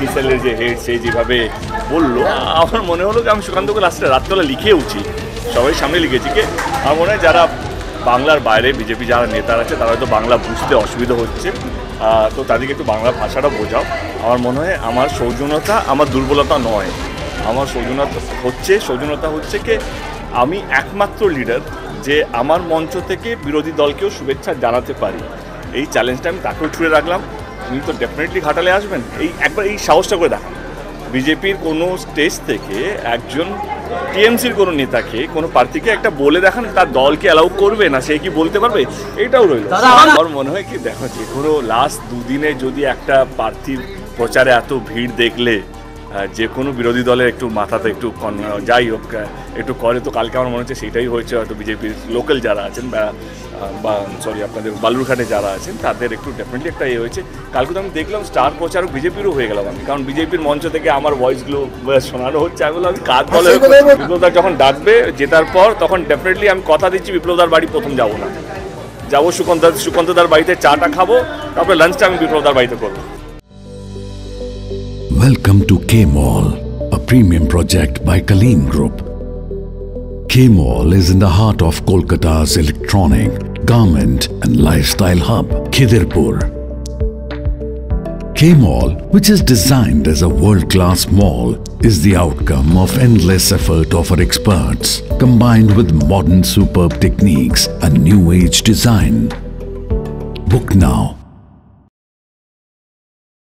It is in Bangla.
আইটি সেলের যে হেড সে যেভাবে বললো, আমার মনে হলো যে আমি সুকান্তকে লাস্টে রাত্রবেলা লিখেওছি, সবাই সামনে লিখেছি কি আমার মনে হয় যারা বাংলার বাইরে বিজেপি যারা নেতারা আছে তারা হয়তো বাংলা বুঝতে অসুবিধা হচ্ছে, তো তাদেরকে একটু বাংলা ভাষাটা বোঝাও। আমার মনে হয় আমার সৌজন্যতা আমার দুর্বলতা নয়, আমার সৌজন্যতা হচ্ছে কি আমি একমাত্র লিডার যে আমার মঞ্চ থেকে বিরোধী দলকেও শুভেচ্ছা জানাতে পারি। এই চ্যালেঞ্জটা আমি তাকেও ছুড়ে রাখলাম। উনি তো ডেফিনেটলি ঘাটালে আসবেন, একবার এই সাহসটা করে দেখান। বিজেপির কোনো স্টেজ থেকে একজন টিএমসির কোনো নেতাকে কোনো প্রার্থীকে একটা বলে দেখান তার দলকে অ্যালাউ করবে না, সে কি বলতে পারবে, এটাও রইল। আমার মনে হয় কি দেখো, যে কোনো লাস্ট দুদিনে যদি একটা প্রার্থীর প্রচারে এত ভিড় দেখলে যে কোনো বিরোধী দলের একটু মাথাতে একটু যাই হোক একটু করে, তো কালকে আমার মনে হচ্ছে সেটাই হয়েছে। হয়তো বিজেপির লোকাল যারা আছেন বা আপনাদের বালুরঘাটে যারা আছেন তাদের একটু ডেফিনেটলি একটা হয়েছে। কালকে তো আমি দেখলাম স্টার প্রচারক বিজেপিরও হয়ে গেলাম আমি, কারণ বিজেপির মঞ্চ থেকে আমার ভয়েসগুলো শোনানো হচ্ছে। আমি বললাম কাজ বলে বিপ্লবদা যখন ডাকবে জেতার পর, তখন ডেফিনেটলি আমি কথা দিচ্ছি বিপ্লবদার বাড়ি প্রথম যাবো না, যাবো সুকান্তদার বাড়িতে চাটা খাবো, তারপরে লাঞ্চটা আমি বিপ্লবদার বাড়িতে করবো। Welcome to K-Mall, a premium project by Kaleen Group. K-Mall is in the heart of Kolkata's electronic, garment and lifestyle hub, Khidirpur. K-Mall, which is designed as a world-class mall, is the outcome of endless effort of our experts, combined with modern superb techniques and new age design. Book now